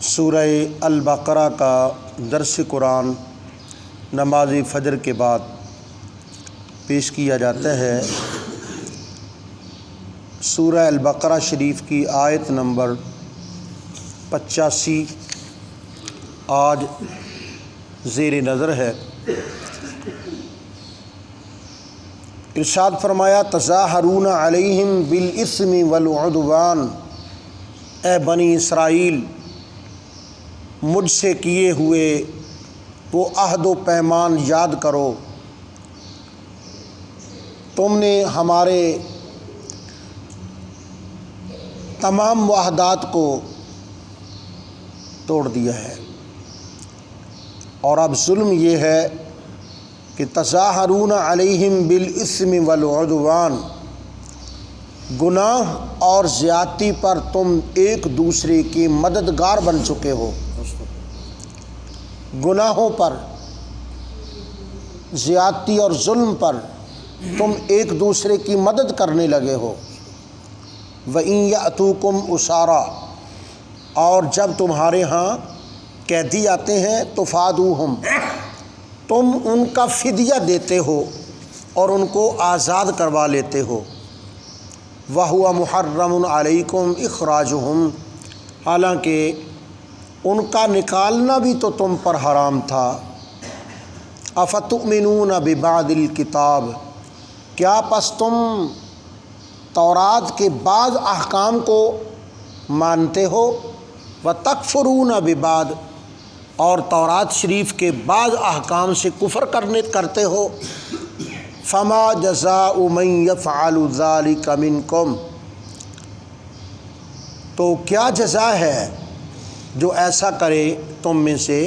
سورہ البقرہ کا درس قرآن نماز فجر کے بعد پیش کیا جاتا ہے۔ سورہ البقرہ شریف کی آیت نمبر 85 آج زیر نظر ہے۔ ارشاد فرمایا تظاہرون علیہم بالاثم والعدوان، اے بنی اسرائیل مجھ سے کیے ہوئے وہ عہد و پیمان یاد کرو، تم نے ہمارے تمام معاہدات کو توڑ دیا ہے، اور اب ظلم یہ ہے کہ تظاہرون علیہم بالاثم والعدوان، گناہ اور زیادتی پر تم ایک دوسرے کی مددگار بن چکے ہو۔ گناہوں پر، زیادتی اور ظلم پر تم ایک دوسرے کی مدد کرنے لگے ہو۔ وَإِن يَأْتُوكُمْ أُسَارَىٰ، اور جب تمہارے ہاں قیدی آتے ہیں تو فادوہم، تم ان کا فدیہ دیتے ہو اور ان کو آزاد کروا لیتے ہو۔ وَهُوَ مُحَرَّمٌ عَلَيْكُمْ إِخْرَاجُهُمْ، حالانکہ ان کا نکالنا بھی تو تم پر حرام تھا۔ أَفَتُؤْمِنُونَ بِبَعْضِ الْكِتَابِ، کیا پس تم تورات کے بعض احکام کو مانتے ہو؟ وَتَكْفُرُونَ بِبَعْضِ، اور تورات شریف کے بعض احکام سے کفر کرتے ہو۔ فَمَا جَزَاءُ مَن يَفْعَلُ ذَلِكَ مِنكُمْ، تو کیا جزا ہے جو ایسا کرے تم میں سے؟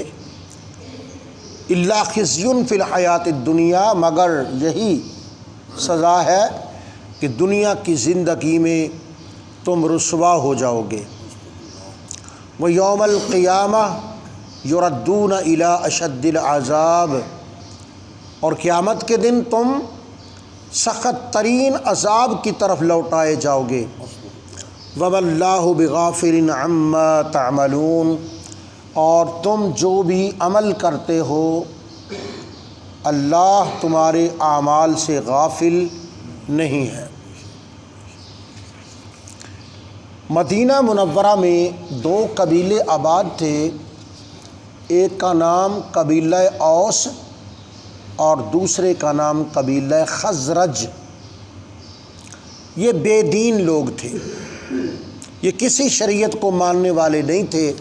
إِلَّا خِزْيٌ فِي الْحَيَاةِ الدُّنْيَا، مگر یہی سزا ہے کہ دنیا کی زندگی میں تم رسوا ہو جاؤ گے۔ وَيَوْمَ الْقِيَامَةِ يُرَدُّونَ إِلَىٰ أَشَدِّ الْعَذَابِ، اور قیامت کے دن تم سخت ترین عذاب کی طرف لوٹائے جاؤ گے۔ وَمَا اللَّهُ بِغَافِلٍ عَمَّا تَعْمَلُونَ، اور تم جو بھی عمل کرتے ہو اللہ تمہارے اعمال سے غافل نہیں ہے۔ مدینہ منورہ میں دو قبیلے آباد تھے، ایک کا نام قبیلہ اوس اور دوسرے کا نام قبیلہ خزرج۔ یہ بے دین لوگ تھے، یہ کسی شریعت کو ماننے والے نہیں تھے۔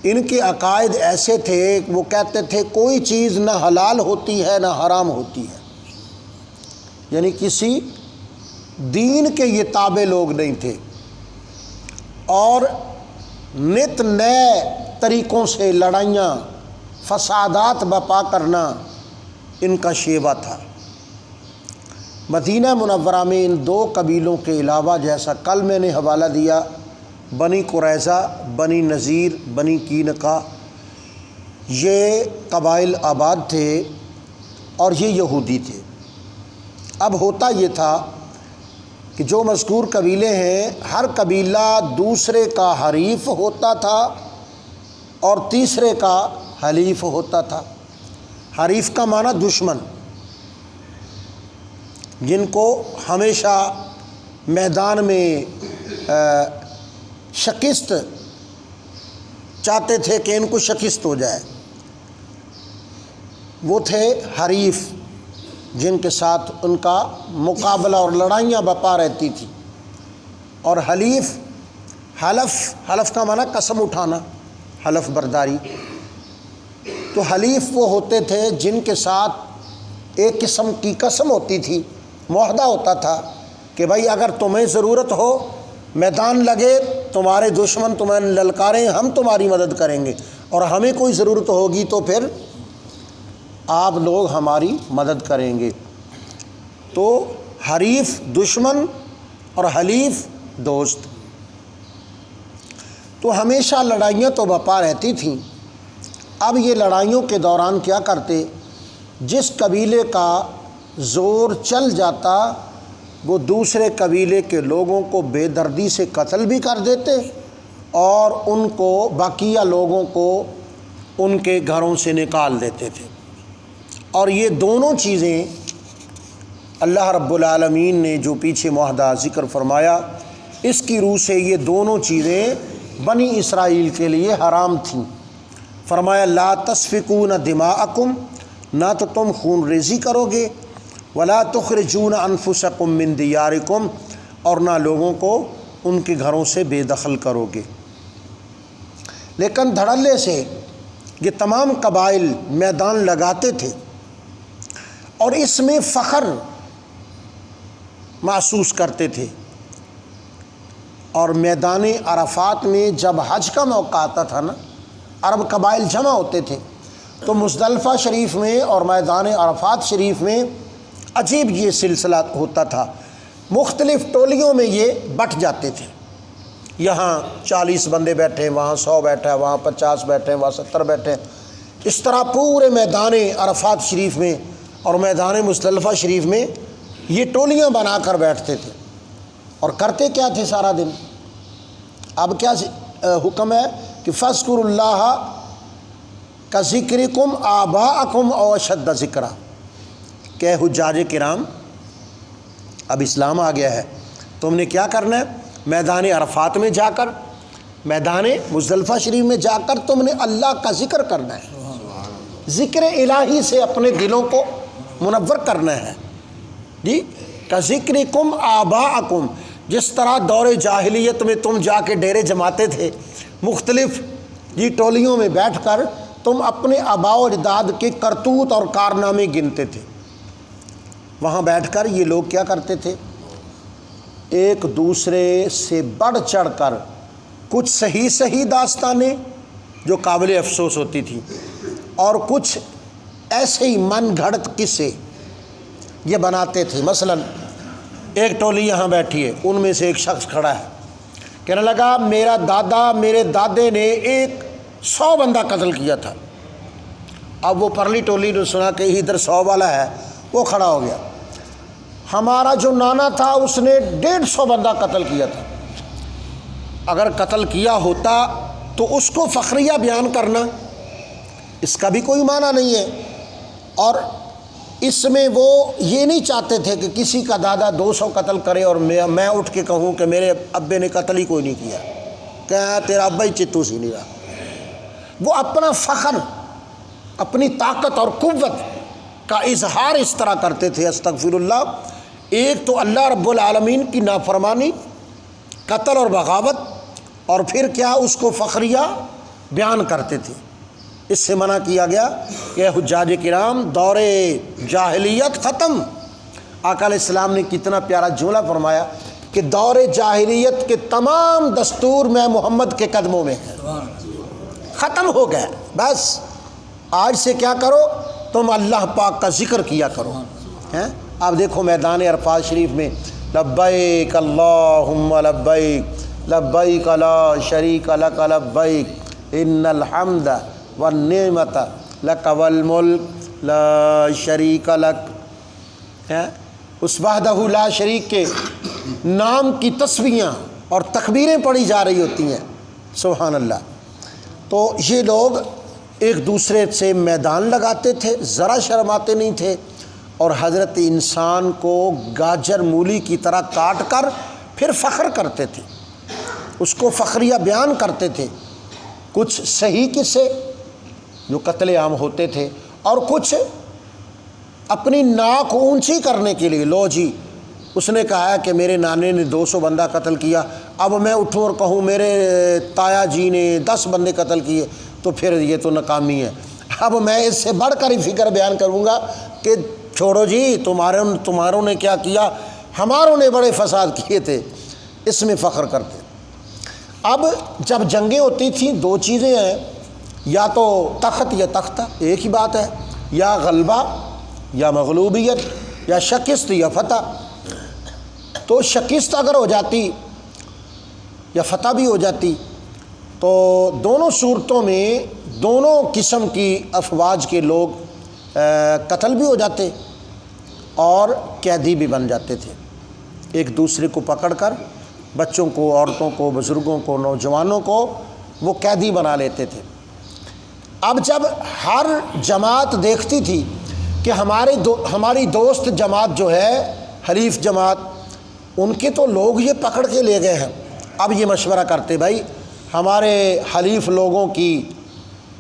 ان کے عقائد ایسے تھے، وہ کہتے تھے کوئی چیز نہ حلال ہوتی ہے نہ حرام ہوتی ہے، یعنی کسی دین کے یہ تابع لوگ نہیں تھے، اور نت نئے طریقوں سے لڑائیاں فسادات برپا کرنا ان کا شیوا تھا۔ مدینہ منورہ میں ان دو قبیلوں کے علاوہ، جیسا کل میں نے حوالہ دیا، بنی قریظہ، بنی نذیر، بنی قینقاع، یہ قبائل آباد تھے اور یہ یہودی تھے۔ اب ہوتا یہ تھا کہ جو مذکور قبیلے ہیں، ہر قبیلہ دوسرے کا حریف ہوتا تھا اور تیسرے کا حلیف ہوتا تھا۔ حریف کا معنی دشمن، جن کو ہمیشہ میدان میں شکست چاہتے تھے کہ ان کو شکست ہو جائے، وہ تھے حریف، جن کے ساتھ ان کا مقابلہ اور لڑائیاں برپا رہتی تھی۔ اور حلیف، حلف کا معنی قسم اٹھانا، حلف برداری۔ تو حلیف وہ ہوتے تھے جن کے ساتھ ایک قسم کی قسم ہوتی تھی، معاہدہ ہوتا تھا کہ بھائی اگر تمہیں ضرورت ہو، میدان لگے، تمہارے دشمن تمہیں للکاریں، ہم تمہاری مدد کریں گے، اور ہمیں کوئی ضرورت ہوگی تو پھر آپ لوگ ہماری مدد کریں گے۔ تو حریف دشمن اور حلیف دوست۔ تو ہمیشہ لڑائیاں تو برپا رہتی تھیں۔ اب یہ لڑائیوں کے دوران کیا کرتے، جس قبیلے کا زور چل جاتا وہ دوسرے قبیلے کے لوگوں کو بے دردی سے قتل بھی کر دیتے اور ان کو بقیہ لوگوں کو ان کے گھروں سے نکال دیتے تھے۔ اور یہ دونوں چیزیں اللہ رب العالمین نے جو پیچھے معاہدہ ذکر فرمایا، اس کی روح سے یہ دونوں چیزیں بنی اسرائیل کے لیے حرام تھیں۔ فرمایا لا تسفکون دماءکم، نہ تو تم خون ریزی کرو گے، ولا تخرجون انفسکم من دیارکم، اور نہ لوگوں کو ان کے گھروں سے بے دخل کرو گے۔ لیکن دھڑلے سے یہ تمام قبائل میدان لگاتے تھے اور اس میں فخر محسوس کرتے تھے، اور میدان عرفات میں جب حج کا موقع آتا تھا نا، عرب قبائل جمع ہوتے تھے، تو مزدلفہ شریف میں اور میدان عرفات شریف میں عجیب یہ سلسلہ ہوتا تھا، مختلف ٹولیوں میں یہ بٹ جاتے تھے، یہاں 40 بندے بیٹھے، وہاں 100 بیٹھا، وہاں 50 بیٹھے، وہاں 70 بیٹھے، اس طرح پورے میدان عرفات شریف میں اور میدان مزدلفہ شریف میں یہ ٹولیاں بنا کر بیٹھتے تھے۔ اور کرتے کیا تھے سارا دن؟ اب کیا حکم ہے کہ فاذکروا اللہ کذکرکم آباءکم او اشد ذکرا، کہ حجاج کرام اب اسلام آ گیا ہے، تم نے کیا کرنا ہے؟ میدان عرفات میں جا کر، میدان مزدلفہ شریف میں جا کر تم نے اللہ کا ذکر کرنا ہے، ذکر الہی سے اپنے دلوں کو منور کرنا ہے جی۔ کذکرکم آباءکم، جس طرح دور جاہلیت میں تم جا کے ڈیرے جماتے تھے، مختلف جی ٹولیوں میں بیٹھ کر تم اپنے آباء و اجداد کے کرتوت اور کارنامے گنتے تھے، وہاں بیٹھ کر یہ لوگ کیا کرتے تھے؟ ایک دوسرے سے بڑھ چڑھ کر کچھ صحیح داستانیں جو قابل افسوس ہوتی تھی، اور کچھ ایسے ہی من گھڑت قصے یہ بناتے تھے۔ مثلا ایک ٹولی یہاں بیٹھی ہے، ان میں سے ایک شخص کھڑا ہے، کہنے لگا میرا دادا میرے دادے نے 100 بندہ قتل کیا تھا۔ اب وہ پرلی ٹولی نے سنا کہ ادھر 100 والا ہے، وہ کھڑا ہو گیا، ہمارا جو نانا تھا اس نے 150 بندہ قتل کیا تھا۔ اگر قتل کیا ہوتا تو اس کو فخریہ بیان کرنا اس کا بھی کوئی معنی نہیں ہے، اور اس میں وہ یہ نہیں چاہتے تھے کہ کسی کا دادا 200 قتل کرے اور میں اٹھ کے کہوں کہ میرے ابے نے قتل ہی کوئی نہیں کیا، کہ تیرا ابا ہی چتو سی نہیں رہا۔ وہ اپنا فخر، اپنی طاقت اور قوت کا اظہار اس طرح کرتے تھے، استغفر اللہ۔ ایک تو اللہ رب العالمین کی نافرمانی، قتل اور بغاوت، اور پھر کیا اس کو فخریہ بیان کرتے تھے۔ اس سے منع کیا گیا کہ حجاج کرام دور جاہلیت ختم۔ آقا علیہ السلام نے کتنا پیارا جملہ فرمایا کہ دور جاہلیت کے تمام دستور میں محمد کے قدموں میں ہے، ختم ہو گئے، بس آج سے کیا کرو؟ تم اللہ پاک کا ذکر کیا کرو۔ آپ دیکھو میدان عرفات شریف میں لبیک اللہم لبیک لبیک لا شریک لک لبیک ان الحمد والنعمت لک والملک لا شریک لک، اس وحدہ لا شریک کے نام کی تسبیحاں اور تکبیریں پڑھی جا رہی ہوتی ہیں، سبحان اللہ۔ تو یہ لوگ ایک دوسرے سے میدان لگاتے تھے، ذرا شرماتے نہیں تھے، اور حضرت انسان کو گاجر مولی کی طرح کاٹ کر پھر فخر کرتے تھے، اس کو فخریہ بیان کرتے تھے۔ کچھ صحیح قصے جو قتل عام ہوتے تھے، اور کچھ اپنی ناک اونچی کرنے کے لیے، لو جی اس نے کہا کہ میرے نانے نے 200 بندہ قتل کیا، اب میں اٹھوں اور کہوں میرے تایا جی نے 10 بندے قتل کیے، تو پھر یہ تو ناکامی ہے۔ اب میں اس سے بڑھ کر ہی فکر بیان کروں گا کہ چھوڑو جی، تمہاروں نے کیا کیا، ہماروں نے بڑے فساد کیے تھے، اس میں فخر کرتے۔ اب جب جنگیں ہوتی تھیں 2 چیزیں ہیں، یا تو تخت یا تختہ، ایک ہی بات ہے، یا غلبہ یا مغلوبیت، یا شکست یا فتح۔ تو شکست اگر ہو جاتی یا فتح بھی ہو جاتی تو دونوں صورتوں میں دونوں قسم کی افواج کے لوگ قتل بھی ہو جاتے اور قیدی بھی بن جاتے تھے، ایک دوسرے کو پکڑ کر بچوں کو، عورتوں کو، بزرگوں کو، نوجوانوں کو وہ قیدی بنا لیتے تھے۔ اب جب ہر جماعت دیکھتی تھی کہ ہماری دوست جماعت جو ہے حلیف جماعت، ان کے تو لوگ یہ پکڑ کے لے گئے ہیں، اب یہ مشورہ کرتے بھائی ہمارے حلیف لوگوں کی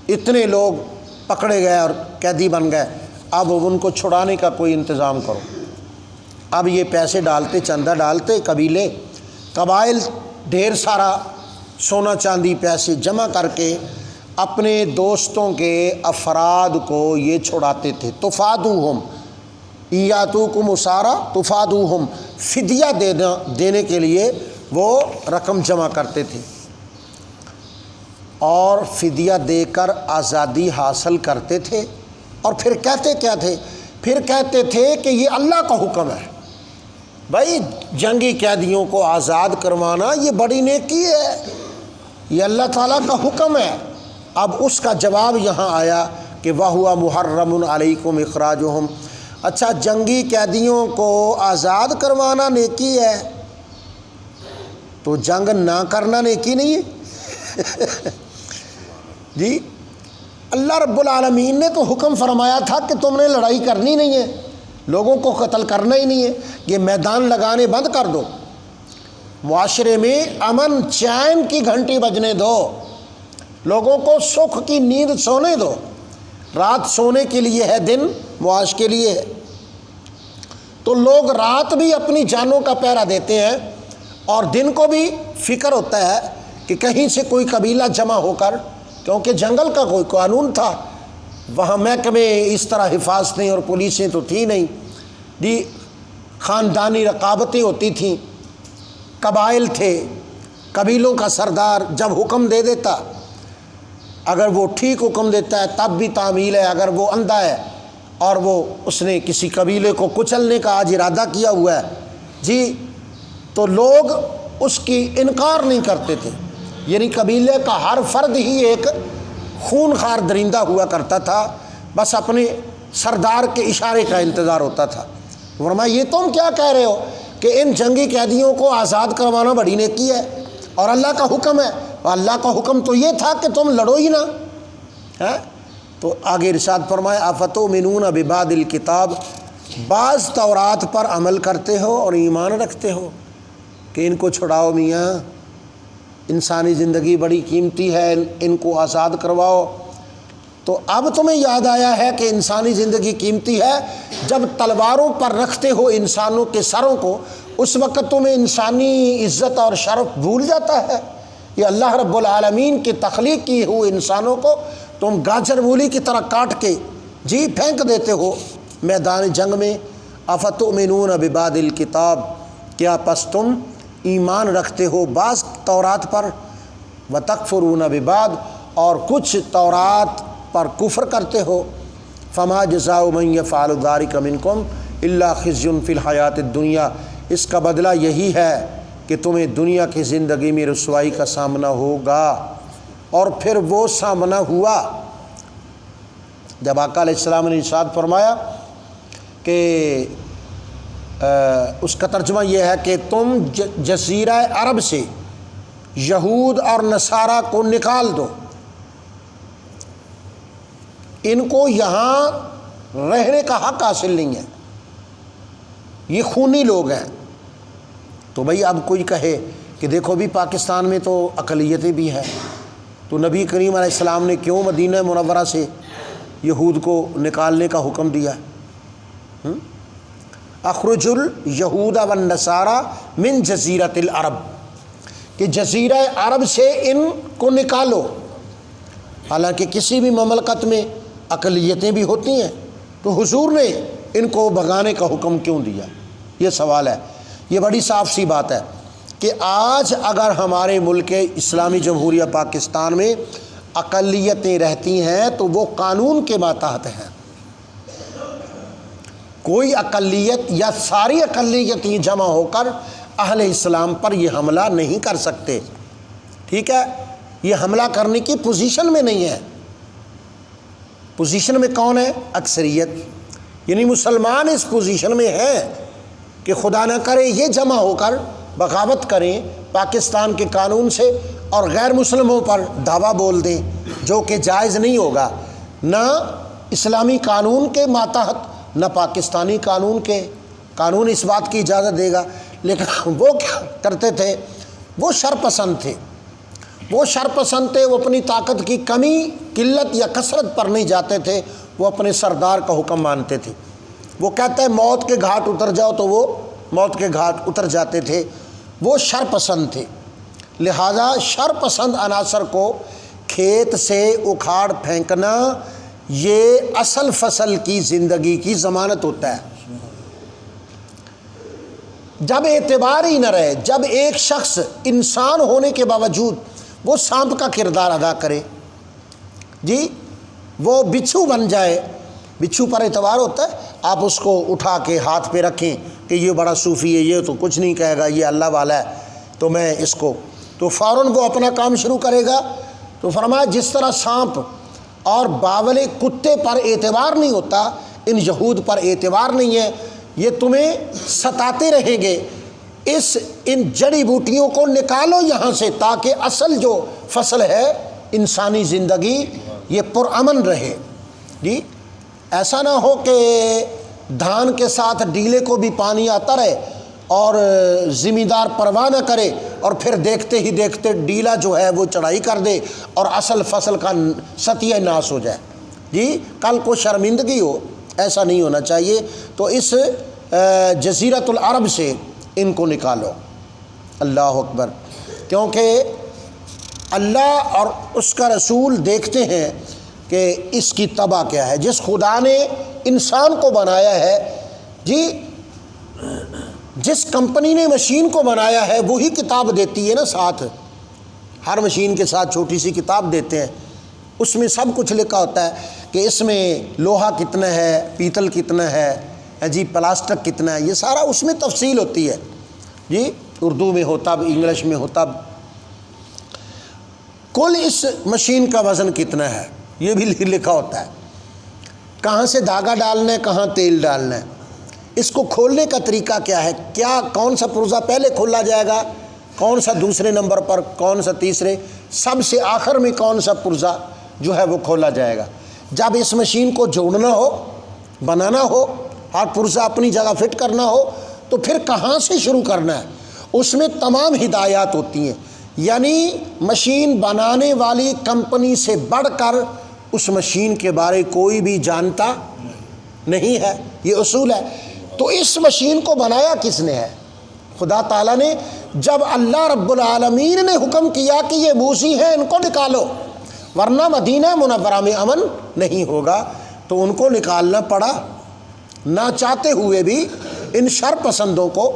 اتنے لوگ پکڑے گئے اور قیدی بن گئے، اب ان کو چھڑانے کا کوئی انتظام کرو۔ اب یہ پیسے ڈالتے، چندہ ڈالتے، قبائل ڈھیر سارا سونا چاندی پیسے جمع کر کے اپنے دوستوں کے افراد کو یہ چھڑاتے تھے۔ تفادوہم ایاتوکم اسارا تفادوہم، فدیہ دینے کے لیے وہ رقم جمع کرتے تھے اور فدیہ دے کر آزادی حاصل کرتے تھے۔ اور پھر کہتے کیا تھے؟ پھر کہتے تھے کہ یہ اللہ کا حکم ہے، بھائی جنگی قیدیوں کو آزاد کروانا یہ بڑی نیکی ہے، یہ اللہ تعالیٰ کا حکم ہے۔ اب اس کا جواب یہاں آیا کہ وَهُوَ مُحَرَّمٌ عَلَيْكُمْ إِخْرَاجُهُمْ، اچھا جنگی قیدیوں کو آزاد کروانا نیکی ہے تو جنگ نہ کرنا نیکی نہیں ہے؟ جی اللہ رب العالمین نے تو حکم فرمایا تھا کہ تم نے لڑائی کرنی نہیں ہے، لوگوں کو قتل کرنا ہی نہیں ہے، یہ میدان لگانے بند کر دو، معاشرے میں امن چین کی گھنٹی بجنے دو، لوگوں کو سکھ کی نیند سونے دو، رات سونے کے لیے ہے، دن معاش کے لیے ہے۔ تو لوگ رات بھی اپنی جانوں کا پہرا دیتے ہیں اور دن کو بھی فکر ہوتا ہے کہ کہیں سے کوئی قبیلہ جمع ہو کر، کیونکہ جنگل کا کوئی قانون تھا، وہاں محکمے اس طرح حفاظتیں اور پولیسیں تو تھی نہیں، جی خاندانی رقابتیں ہوتی تھیں، قبائل تھے، قبیلوں کا سردار جب حکم دے دیتا، اگر وہ ٹھیک حکم دیتا ہے تب بھی تعمیل ہے، اگر وہ اندھا ہے اور وہ اس نے کسی قبیلے کو کچلنے کا آج ارادہ کیا ہوا ہے جی، تو لوگ اس کی انکار نہیں کرتے تھے، یعنی قبیلے کا ہر فرد ہی ایک خونخوار درندہ ہوا کرتا تھا، بس اپنے سردار کے اشارے کا انتظار ہوتا تھا۔ فرمایا یہ تم کیا کہہ رہے ہو کہ ان جنگی قیدیوں کو آزاد کروانا بڑی نیکی ہے اور اللہ کا حکم ہے، اللہ کا حکم تو یہ تھا کہ تم لڑو ہی نہ ہے۔ تو آگے ارشاد فرمایا افتؤمنون ببعض الکتاب، بعض تورات پر عمل کرتے ہو اور ایمان رکھتے ہو کہ ان کو چھڑاؤ میاں، انسانی زندگی بڑی قیمتی ہے، ان کو آزاد کرواؤ۔ تو اب تمہیں یاد آیا ہے کہ انسانی زندگی قیمتی ہے، جب تلواروں پر رکھتے ہو انسانوں کے سروں کو، اس وقت تمہیں انسانی عزت اور شرف بھول جاتا ہے۔ یہ اللہ رب العالمین کی تخلیق کی ہوئے انسانوں کو تم گاجر مولی کی طرح کاٹ کے جی پھینک دیتے ہو میدان جنگ میں۔ افتؤمنون ببعض الکتاب، کیا پس تم ایمان رکھتے ہو بعض تورات پر، وتکفرون ببعض، اور کچھ تورات پر کفر کرتے ہو۔ فما جزاء من یفعل ذلک منکم الا خزی فی الحیات الدنیا، اس کا بدلہ یہی ہے کہ تمہیں دنیا کی زندگی میں رسوائی کا سامنا ہوگا۔ اور پھر وہ سامنا ہوا جب آقا علیہ السلام نے ارشاد فرمایا کہ اس کا ترجمہ یہ ہے کہ تم جزیرہ عرب سے یہود اور نصارہ کو نکال دو، ان کو یہاں رہنے کا حق حاصل نہیں ہے، یہ خونی لوگ ہیں۔ تو بھئی اب کوئی کہے کہ دیکھو بھی پاکستان میں تو اقلیتیں بھی ہیں، تو نبی کریم علیہ السلام نے کیوں مدینہ منورہ سے یہود کو نکالنے کا حکم دیا؟ اخرج الیہود والنصارى من جزیرۃ العرب، کہ جزیرہ عرب سے ان کو نکالو۔ حالانکہ کسی بھی مملکت میں اقلیتیں بھی ہوتی ہیں، تو حضور نے ان کو بھگانے کا حکم کیوں دیا؟ یہ سوال ہے۔ یہ بڑی صاف سی بات ہے کہ آج اگر ہمارے ملک اسلامی جمہوریہ پاکستان میں اقلیتیں رہتی ہیں تو وہ قانون کے ماتحت ہیں۔ کوئی اقلیت یا ساری اقلیتیں جمع ہو کر اہل اسلام پر یہ حملہ نہیں کر سکتے، ٹھیک ہے؟ یہ حملہ کرنے کی پوزیشن میں نہیں ہے۔ پوزیشن میں کون ہے؟ اکثریت، یعنی مسلمان اس پوزیشن میں ہیں کہ خدا نہ کرے یہ جمع ہو کر بغاوت کریں، پاکستان کے قانون سے اور غیر مسلموں پر دعویٰ بول دیں، جو کہ جائز نہیں ہوگا، نہ اسلامی قانون کے ماتحت نہ پاکستانی قانون کے، قانون اس بات کی اجازت دے گا۔ لیکن وہ کیا کرتے تھے؟ وہ شرپسند تھے، وہ شرپسند تھے، وہ اپنی طاقت کی کمی، قلت یا کثرت پر نہیں جاتے تھے، وہ اپنے سردار کا حکم مانتے تھے۔ وہ کہتا ہے موت کے گھاٹ اتر جاؤ تو وہ موت کے گھاٹ اتر جاتے تھے، وہ شرپسند تھے۔ لہذا شرپسند عناصر کو کھیت سے اکھاڑ پھینکنا یہ اصل فصل کی زندگی کی ضمانت ہوتا ہے۔ جب اعتبار ہی نہ رہے، جب ایک شخص انسان ہونے کے باوجود وہ سانپ کا کردار ادا کرے، جی وہ بچھو بن جائے، بچھو پر اعتبار ہوتا ہے، آپ اس کو اٹھا کے ہاتھ پہ رکھیں کہ یہ بڑا صوفی ہے، یہ تو کچھ نہیں کہے گا، یہ اللہ والا ہے، تو میں اس کو، تو فوراً وہ اپنا کام شروع کرے گا۔ تو فرمایا جس طرح سانپ اور باولے کتے پر اعتبار نہیں ہوتا، ان یہود پر اعتبار نہیں ہے، یہ تمہیں ستاتے رہیں گے، ان جڑی بوٹیوں کو نکالو یہاں سے، تاکہ اصل جو فصل ہے انسانی زندگی یہ پرامن رہے۔ جی ایسا نہ ہو کہ دھان کے ساتھ ڈیلے کو بھی پانی آتا رہے اور زمیندار پرواہ نہ کرے، اور پھر دیکھتے ہی دیکھتے ڈیلا جو ہے وہ چڑھائی کر دے اور اصل فصل کا ستیہ ناس ہو جائے، جی کل کو شرمندگی ہو، ایسا نہیں ہونا چاہیے۔ تو اس جزیرۃ العرب سے ان کو نکالو، اللہ اکبر، کیونکہ اللہ اور اس کا رسول دیکھتے ہیں کہ اس کی طبع کیا ہے۔ جس خدا نے انسان کو بنایا ہے، جی جس کمپنی نے مشین کو بنایا ہے وہی کتاب دیتی ہے نا ساتھ، ہر مشین کے ساتھ چھوٹی سی کتاب دیتے ہیں، اس میں سب کچھ لکھا ہوتا ہے کہ اس میں لوہا کتنا ہے، پیتل کتنا ہے، جی پلاسٹک کتنا ہے، یہ سارا اس میں تفصیل ہوتی ہے، جی اردو میں ہو تب، انگلش میں ہو تب۔ کل اس مشین کا وزن کتنا ہے یہ بھی لکھا ہوتا ہے، کہاں سے دھاگا ڈالنا ہے، کہاں تیل ڈالنا ہے، اس کو کھولنے کا طریقہ کیا ہے، کیا کون سا پرزہ پہلے کھولا جائے گا، کون سا دوسرے نمبر پر، کون سا تیسرے، سب سے آخر میں کون سا پرزہ جو ہے وہ کھولا جائے گا۔ جب اس مشین کو جوڑنا ہو، بنانا ہو، ہر پرزہ اپنی جگہ فٹ کرنا ہو، تو پھر کہاں سے شروع کرنا ہے، اس میں تمام ہدایات ہوتی ہیں۔ یعنی مشین بنانے والی کمپنی سے بڑھ کر اس مشین کے بارے کوئی بھی جانتا نہیں ہے، یہ اصول ہے۔ تو اس مشین کو بنایا کس نے ہے؟ خدا تعالیٰ نے۔ جب اللہ رب العالمین نے حکم کیا کہ یہ موذی ہیں ان کو نکالو ورنہ مدینہ منورہ میں امن نہیں ہوگا، تو ان کو نکالنا پڑا، نہ چاہتے ہوئے بھی ان شر پسندوں کو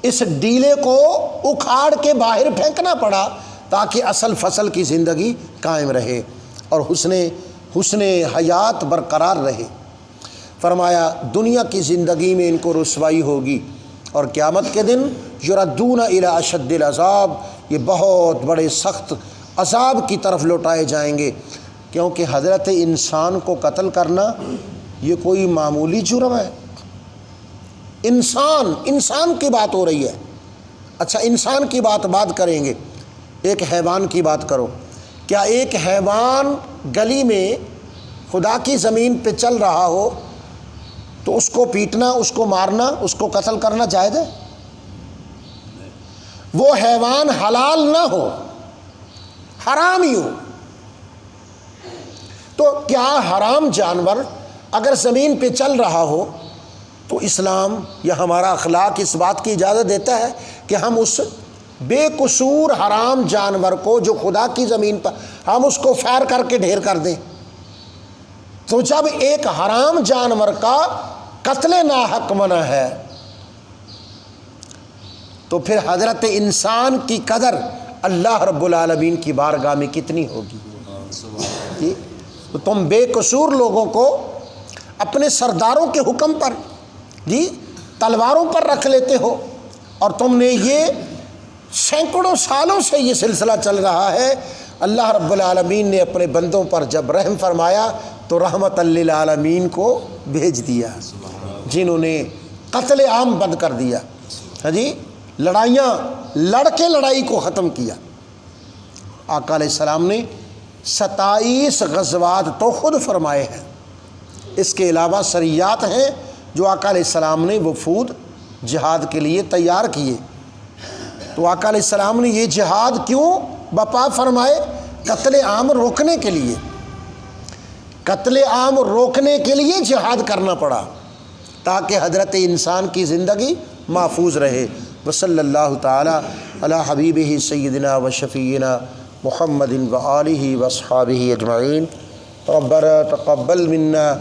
اس ڈیلے کو اکھاڑ کے باہر پھینکنا پڑا، تاکہ اصل فصل کی زندگی قائم رہے اور حسن حیات برقرار رہے۔ فرمایا دنیا کی زندگی میں ان کو رسوائی ہوگی، اور قیامت کے دن یردون الی اشد العذاب، یہ بہت بڑے سخت عذاب کی طرف لوٹائے جائیں گے، کیونکہ حضرت انسان کو قتل کرنا یہ کوئی معمولی جرم ہے۔ انسان کی بات ہو رہی ہے۔ اچھا انسان کی بات کریں گے، ایک حیوان کی بات کرو۔ کیا ایک حیوان گلی میں خدا کی زمین پہ چل رہا ہو تو اس کو پیٹنا، اس کو مارنا، اس کو قتل کرنا جائز ہے؟ وہ حیوان حلال نہ ہو، حرام ہی ہو، تو کیا حرام جانور اگر زمین پہ چل رہا ہو تو اسلام یا ہمارا اخلاق اس بات کی اجازت دیتا ہے کہ ہم اس بے قصور حرام جانور کو جو خدا کی زمین پر، ہم اس کو فائر کر کے ڈھیر کر دیں؟ تو جب ایک حرام جانور کا قتل ناحق منع ہے تو پھر حضرت انسان کی قدر اللہ رب العالمین کی بارگاہ میں کتنی ہوگی؟ جی تو تم بے قصور لوگوں کو اپنے سرداروں کے حکم پر، جی تلواروں پر رکھ لیتے ہو، اور تم نے یہ سینکڑوں سالوں سے یہ سلسلہ چل رہا ہے۔ اللہ رب العالمین نے اپنے بندوں پر جب رحم فرمایا تو رحمت للعالمین کو بھیج دیا، جنہوں نے قتل عام بند کر دیا۔ ہاں جی لڑائیاں لڑ کے لڑائی کو ختم کیا۔ آقا علیہ السلام نے 27 غزوات تو خود فرمائے ہیں، اس کے علاوہ سریات ہیں جو آقا علیہ السلام نے وفود جہاد کے لیے تیار کیے۔ تو آقا علیہ السلام نے یہ جہاد کیوں بپا فرمائے؟ قتل عام روکنے کے لیے، قتل عام روکنے کے لیے جہاد کرنا پڑا تاکہ حضرت انسان کی زندگی محفوظ رہے۔ وصلی اللہ تعالی علی حبیبہ سیدنا و شفیعنا محمد و آلہ و اصحابہ اجمعین۔ ربنا تقبل منا